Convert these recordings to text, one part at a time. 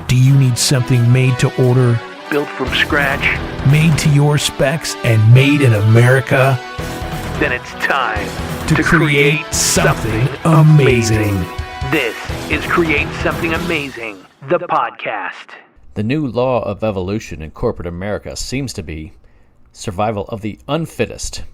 Do you need something made to order, Built from scratch? made to your specs, and made in America? Then it's time To create something amazing. This is Create Something Amazing, the podcast. The new law of evolution in corporate America seems to be survival of the unfittest.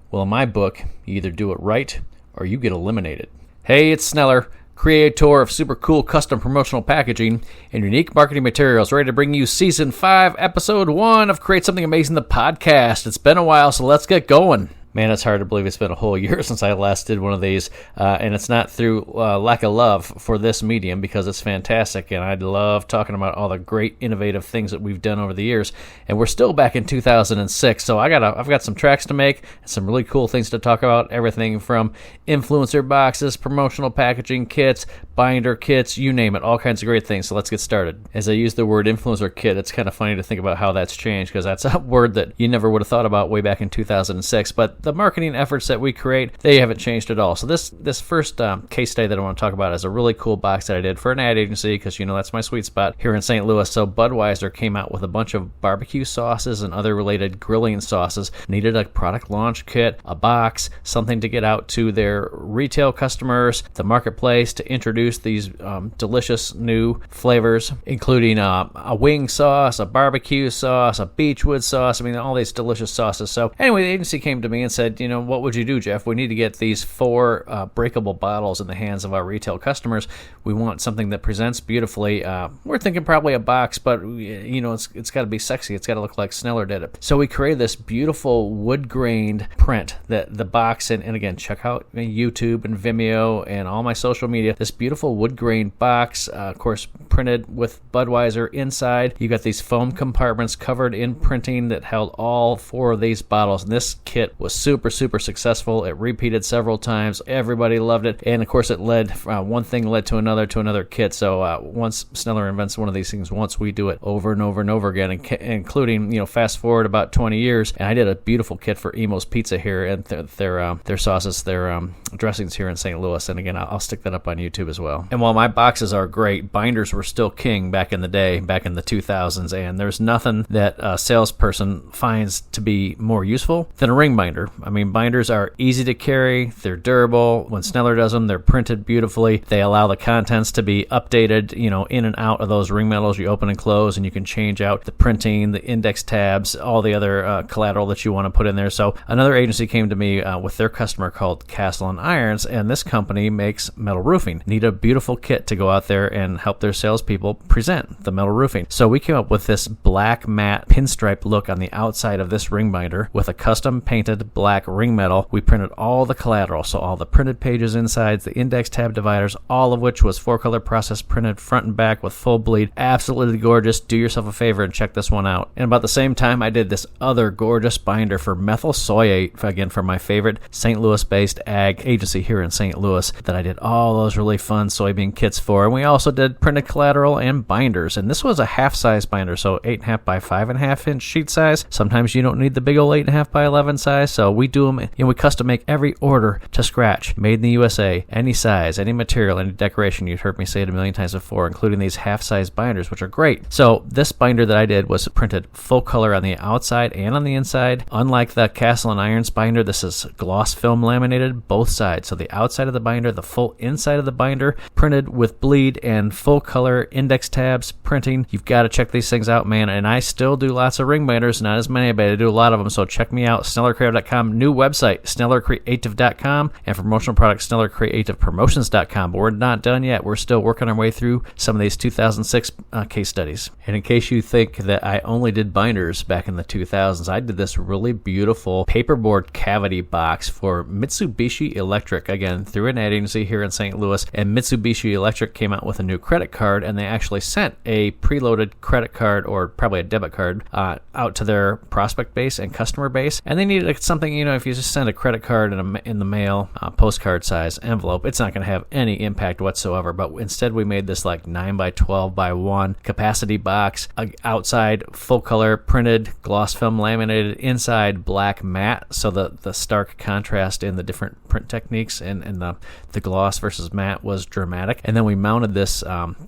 Well, in my book, you either do it right or you get eliminated. Hey, it's Sneller, creator of super cool custom promotional packaging and unique marketing materials, ready to bring you Season 5, Episode 1 of Create Something Amazing, the podcast. It's been a while, so let's get going. Man, it's hard to believe it's been a whole year since I last did one of these, and it's not through lack of love for this medium, because it's fantastic, and I love talking about all the great innovative things that we've done over the years, and we're still back in 2006, so I've got some tracks to make and some really cool things to talk about, everything from influencer boxes, promotional packaging kits, binder kits, you name it, all kinds of great things. So let's get started. As I use the word influencer kit, it's kind of funny to think about how that's changed, because that's a word that you never would have thought about way back in 2006, but the marketing efforts that we create, they haven't changed at all. So this first case study that I want to talk about is a really cool box that I did for an ad agency, because that's my sweet spot here in St. Louis. So Budweiser came out with a bunch of barbecue sauces and other related grilling sauces, needed a product launch kit, a box, something to get out to their retail customers, the marketplace, to introduce these delicious new flavors, including a wing sauce, a barbecue sauce, a beechwood sauce, all these delicious sauces. So anyway, the agency came to me and said, what would you do, Jeff? We need to get these 4 breakable bottles in the hands of our retail customers. We want something that presents beautifully. We're thinking probably a box, but it's got to be sexy. It's got to look like Sneller did it. So we created this beautiful wood-grained print that the box, and again, check out YouTube and Vimeo and all my social media, this beautiful wood-grained box, of course, printed with Budweiser inside. You got these foam compartments covered in printing that held all 4 of these bottles, and this kit was super successful. It repeated several times. Everybody loved it, and of course it led, one thing led to another kit. So once Sneller invents one of these things once, we do it over and over and over again, including fast forward about 20 years, and I did a beautiful kit for Emo's Pizza here, and their sauces, their dressings here in St. Louis, and again, I'll stick that up on YouTube as well. And while my boxes are great, binders were still king back in the day, back in the 2000s, and there's nothing that a salesperson finds to be more useful than a ring binder. Binders are easy to carry, they're durable. When Sneller does them, they're printed beautifully. They allow the contents to be updated, in and out of those ring metals you open and close, and you can change out the printing, the index tabs, all the other collateral that you want to put in there. So another agency came to me with their customer called Castle and Irons, and this company makes metal roofing. Need a beautiful kit to go out there and help their salespeople present the metal roofing. So we came up with this black matte pinstripe look on the outside of this ring binder with a custom painted black ring metal. We printed all the collateral, so all the printed pages inside, the index tab dividers, all of which was 4-color process printed front and back with full bleed. Absolutely gorgeous. Do yourself a favor and check this one out. And about the same time, I did this other gorgeous binder for methyl soyate, again, for my favorite St. Louis-based ag agency here in St. Louis, that I did all those really fun soybean kits for. And we also did printed collateral and binders. And this was a half-size binder, so 8.5 by 5.5 inch sheet size. Sometimes you don't need the big old 8.5 by 11 size, so we do them, we custom make every order to scratch, made in the USA, any size, any material, any decoration. You've heard me say it a million times before, including these half-size binders, which are great. So this binder that I did was printed full color on the outside and on the inside. Unlike the Castle and Irons binder, this is gloss film laminated both sides. So the outside of the binder, the full inside of the binder, printed with bleed and full color index tabs printing. You've got to check these things out, man. And I still do lots of ring binders, not as many, but I do a lot of them. So check me out, SnellerCreative.com. New website, SnellerCreative.com, and for promotional products, SnellerCreativePromotions.com. But we're not done yet. We're still working our way through some of these 2006 case studies. And in case you think that I only did binders back in the 2000s, I did this really beautiful paperboard cavity box for Mitsubishi Electric, again, through an ad agency here in St. Louis. And Mitsubishi Electric came out with a new credit card, and they actually sent a preloaded credit card, or probably a debit card, out to their prospect base and customer base. And they needed something, if you just send a credit card in the mail, postcard size envelope, it's not going to have any impact whatsoever. But instead, we made this like 9 by 12 by 1 capacity box, outside full color printed gloss film laminated, inside black matte, so the stark contrast in the different print techniques and the gloss versus matte was dramatic. And then we mounted this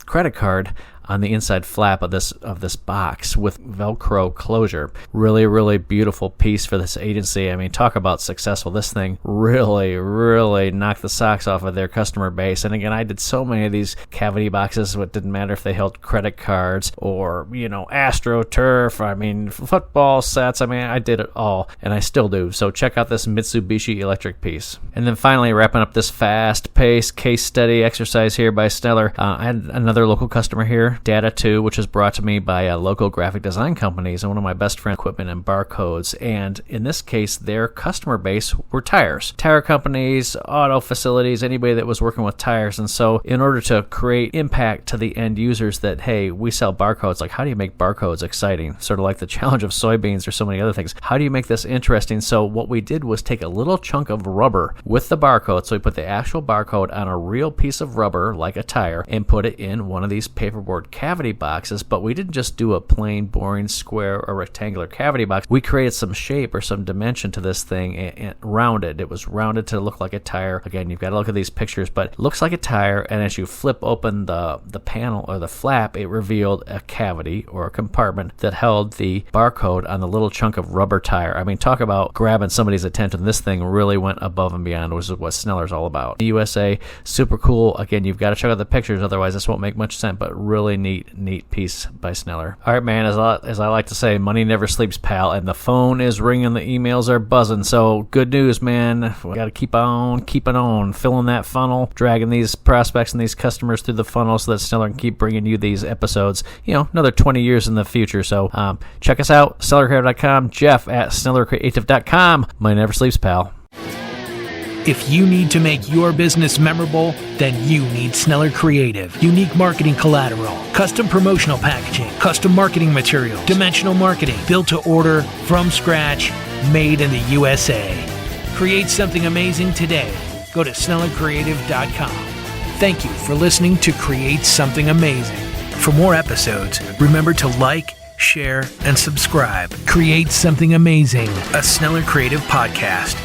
credit card on the inside flap of this box with Velcro closure. Really, really beautiful piece for this agency. I mean, talk about successful. This thing really, really knocked the socks off of their customer base. And again, I did so many of these cavity boxes. It didn't matter if they held credit cards or, AstroTurf. I mean, football sets. I mean, I did it all, and I still do. So check out this Mitsubishi electric piece. And then finally, wrapping up this fast-paced case study exercise here by Sneller, I had another local customer here, Data 2, which was brought to me by local graphic design companies and one of my best friend equipment and barcodes. And in this case, their customer base were tires. Tire companies, auto facilities, anybody that was working with tires. And so in order to create impact to the end users that, hey, we sell barcodes, like how do you make barcodes exciting? Sort of like the challenge of soybeans or so many other things. How do you make this interesting? So what we did was take a little chunk of rubber with the barcode. So we put the actual barcode on a real piece of rubber, like a tire, and put it in one of these paperboard cavity boxes. But we didn't just do a plain, boring, square or rectangular cavity box. We created some shape or some dimension to this thing and rounded. It was rounded to look like a tire. Again, you've got to look at these pictures, but it looks like a tire. And as you flip open the panel or the flap, it revealed a cavity or a compartment that held the barcode on the little chunk of rubber tire. I mean, talk about grabbing somebody's attention. This thing really went above and beyond, which is what Sneller's all about. The USA, super cool. Again, you've got to check out the pictures, otherwise this won't make much sense, but really neat piece by Sneller. All right, man, as I like to say, money never sleeps, pal, and the phone is ringing, the emails are buzzing, so good news, man. We got to keep on keeping on, filling that funnel, dragging these prospects and these customers through the funnel so that Sneller can keep bringing you these episodes, another 20 years in the future. So check us out, SnellerCreative.com, Jeff at SnellerCreative.com. Money never sleeps, pal. If you need to make your business memorable, then you need Sneller Creative. Unique Marketing Collateral, custom promotional packaging, custom marketing material, dimensional marketing, built to order, from scratch, made in the USA. Create something amazing today. Go to SnellerCreative.com. Thank you for listening to Create Something Amazing. For more episodes, remember to like, share, and subscribe. Create Something Amazing, a Sneller Creative podcast.